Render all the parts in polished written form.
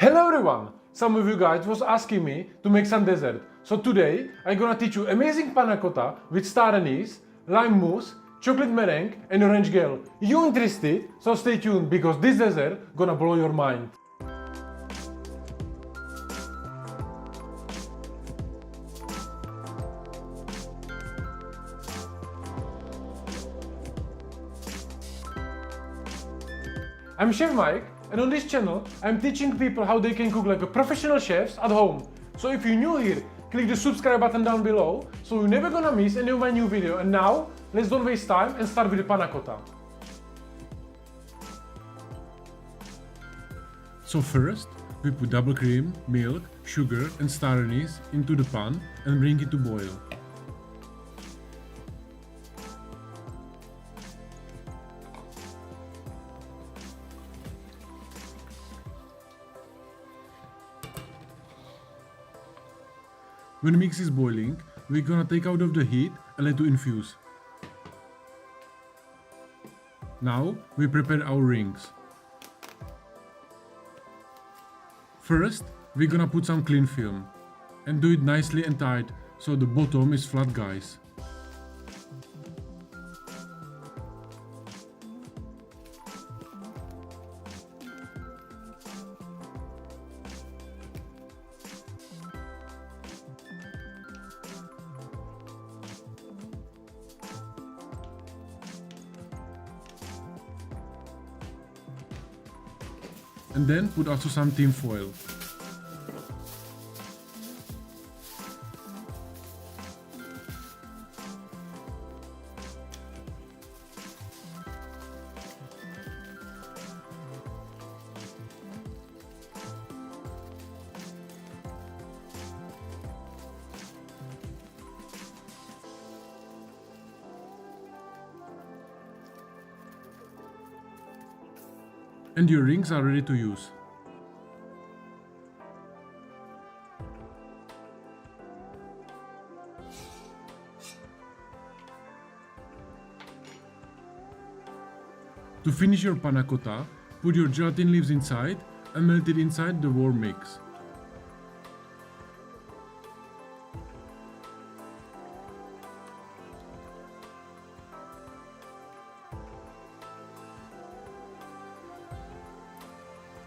Hello everyone! Some of you guys was asking me to make some dessert. So today I'm gonna teach you amazing panna cotta with star anise, lime mousse, chocolate meringue and orange gel. You interested? So stay tuned because this dessert gonna blow your mind. I'm Chef Mike, and on this channel I'm teaching people how they can cook like a professional chefs at home. So if you're new here, click the subscribe button down below so you're never gonna miss any of my new video. And now, let's don't waste time and start with the panna cotta. So first, we put double cream, milk, sugar and star anise into the pan and bring it to boil. When the mix is boiling, we're gonna take out of the heat and let it infuse. Now we prepare our rings. First, we're gonna put some cling film and do it nicely and tight so the bottom is flat, guys. And then put also some tin foil. And your rings are ready to use. To finish your panna cotta, put your gelatin leaves inside and melt it inside the warm mix.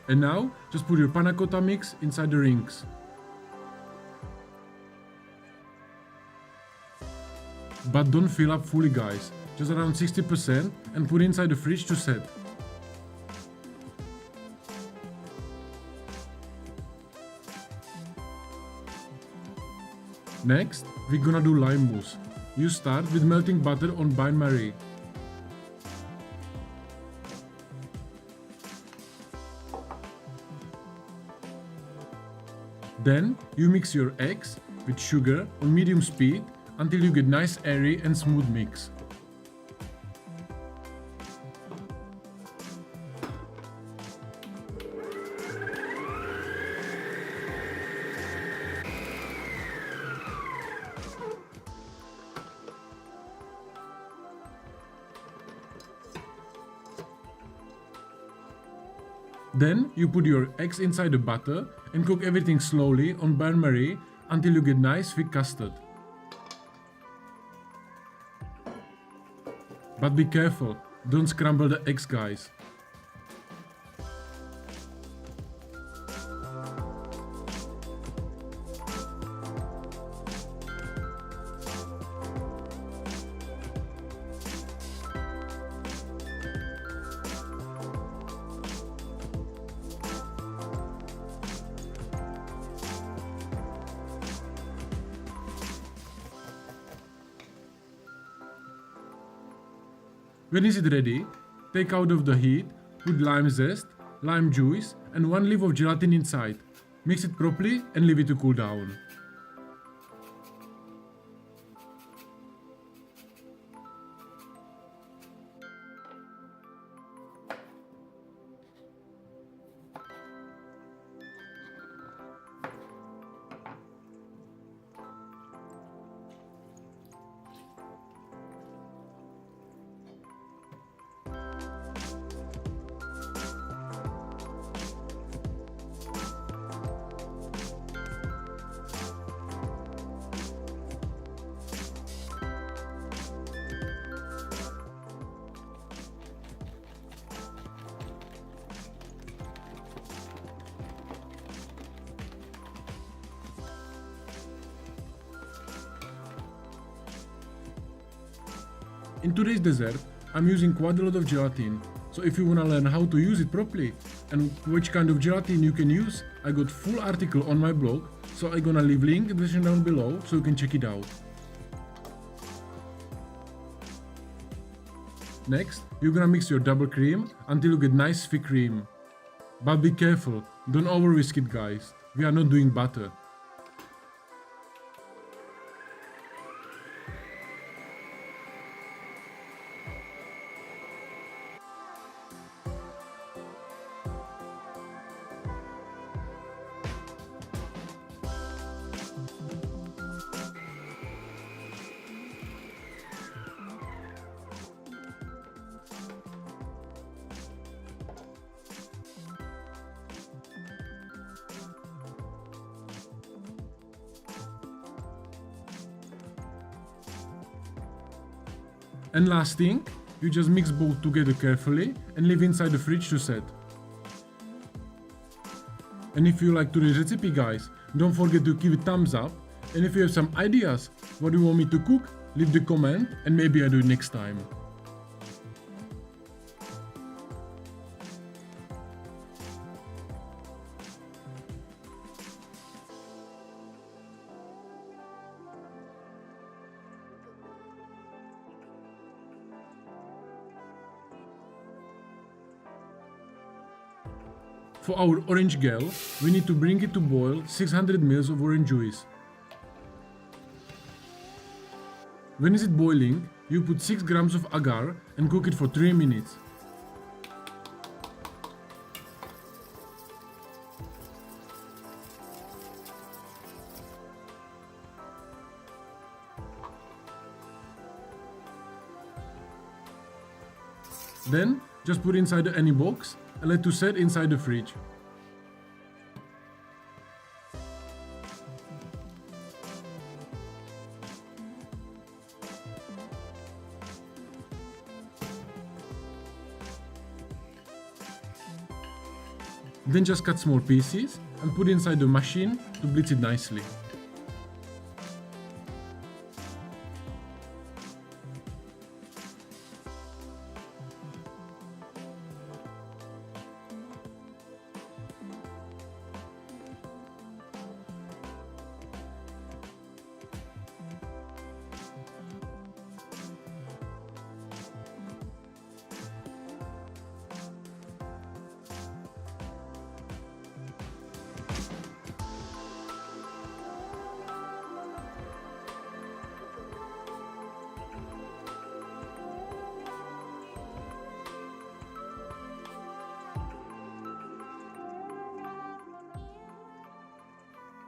And now, just put your panna cotta mix inside the rings. But don't fill up fully, guys, just around 60% and put inside the fridge to set. Next, we're gonna do lime mousse. You start with melting butter on bain-marie. Then you mix your eggs with sugar on medium speed until you get nice airy and smooth mix. Then you put your eggs inside the butter and cook everything slowly on bain-marie until you get nice thick custard. But be careful, don't scramble the eggs, guys. When is it ready, take out of the heat, put lime zest, lime juice and 1 leaf of gelatin inside. Mix it properly and leave it to cool down. In today's dessert, I'm using quite a lot of gelatin, so if you wanna learn how to use it properly and which kind of gelatin you can use, I got full article on my blog, so I'm gonna leave link in the description down below so you can check it out. Next, you're gonna mix your double cream until you get nice thick cream. But be careful, don't over whisk it guys, we are not doing butter. And last thing, you just mix both together carefully and leave inside the fridge to set. And if you like today's recipe guys, don't forget to give it thumbs up, and if you have some ideas what you want me to cook, leave the comment and maybe I do it next time. For our orange gel, we need to bring it to boil 600 ml of orange juice. When is it boiling, you put 6 grams of agar and cook it for 3 minutes. Then, just put inside any box and let to set inside the fridge. Then just cut small pieces and put inside the machine to blitz it nicely.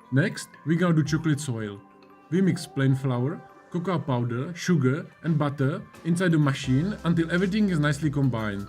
Next, we're gonna do chocolate soil. We mix plain flour, cocoa powder, sugar and butter inside the machine until everything is nicely combined.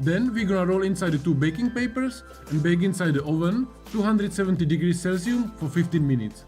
Then we're gonna roll inside the 2 baking papers and bake inside the oven 270 degrees Celsius for 15 minutes.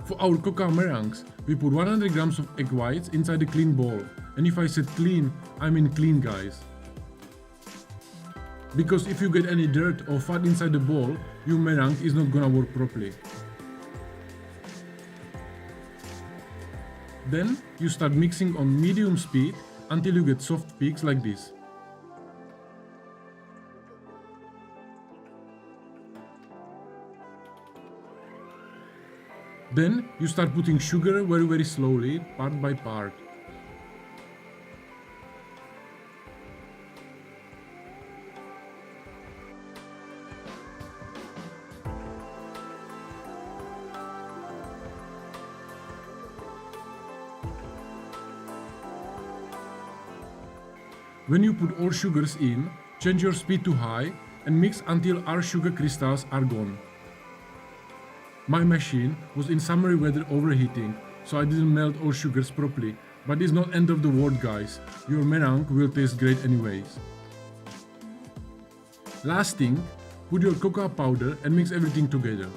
For our cocoa meringues, we put 100 grams of egg whites inside a clean bowl. And if I said clean, I mean clean, guys. Because if you get any dirt or fat inside the bowl, your meringue is not gonna work properly. Then you start mixing on medium speed until you get soft peaks like this. Then you start putting sugar very slowly, part by part. When you put all sugars in, change your speed to high and mix until our sugar crystals are gone. My machine was in summery weather overheating, so I didn't melt all sugars properly, but it's not end of the world, guys. Your meringue will taste great anyways. Last thing, put your cocoa powder and mix everything together.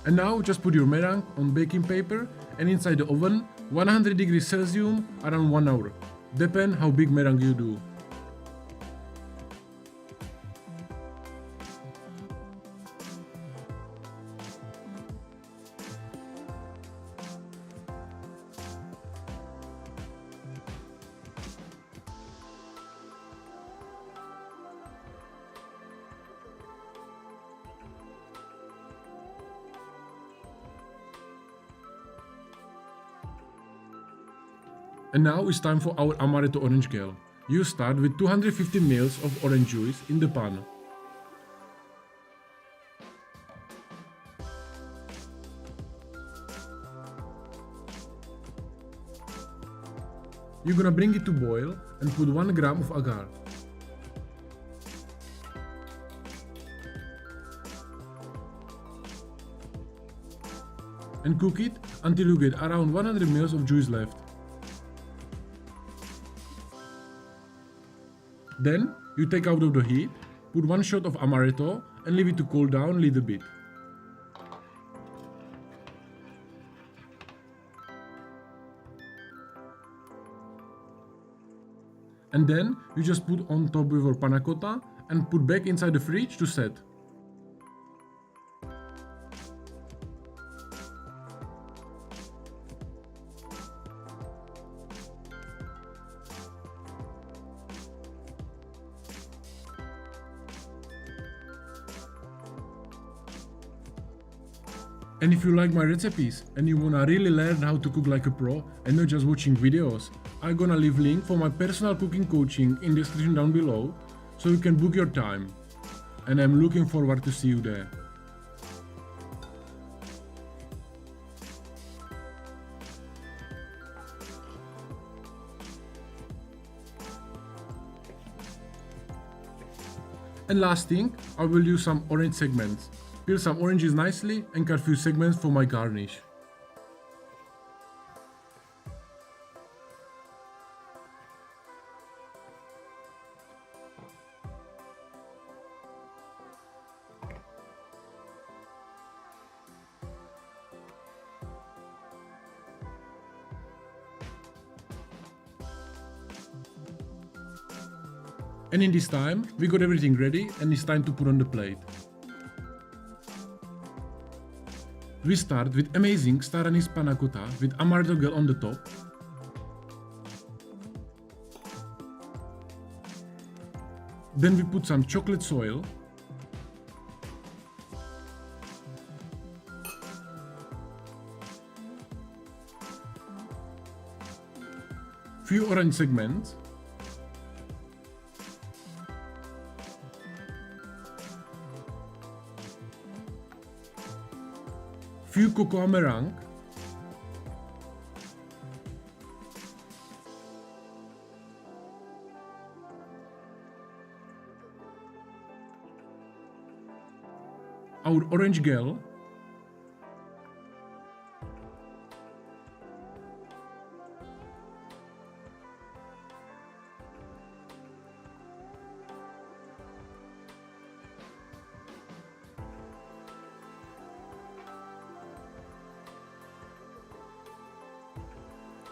And now just put your meringue on baking paper and inside the oven 100 degrees Celsius around 1 hour. Depend how big meringue you do. And now it's time for our amaretto orange gel. You start with 250 ml of orange juice in the pan. You're gonna bring it to boil and put 1 gram of agar. And cook it until you get around 100 ml of juice left. Then you take out of the heat, put 1 shot of amaretto and leave it to cool down a little bit. And then you just put on top with your panna cotta and put back inside the fridge to set. And if you like my recipes and you wanna really learn how to cook like a pro and not just watching videos, I'm gonna leave link for my personal cooking coaching in the description down below so you can book your time. And I'm looking forward to see you there. And last thing, I will use some orange segments. Peel some oranges nicely and cut few segments for my garnish. And in this time, we got everything ready and it's time to put on the plate. We start with amazing star anise panna cotta with amaretto gel on the top. Then we put some chocolate soil. Few orange segments. Few cocoa meringue, our orange gel,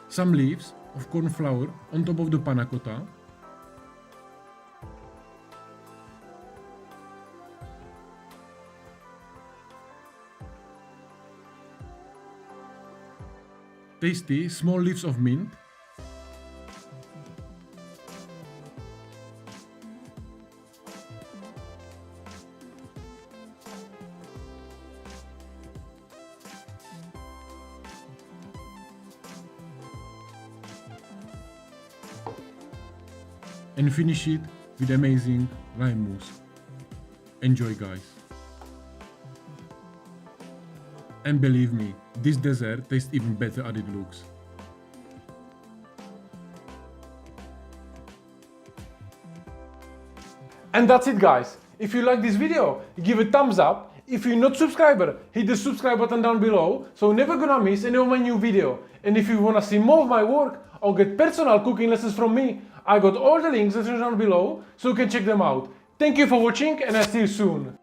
some leaves of corn flour on top of the panna cotta. Tasty small leaves of mint. And finish it with amazing lime mousse. Enjoy, guys. And believe me, this dessert tastes even better as it looks. And that's it, guys. If you like this video, give a thumbs up. If you're not a subscriber, hit the subscribe button down below so you're never gonna miss any of my new video. And if you wanna see more of my work or get personal cooking lessons from me, I got all the links down below so you can check them out. Thank you for watching and I'll see you soon.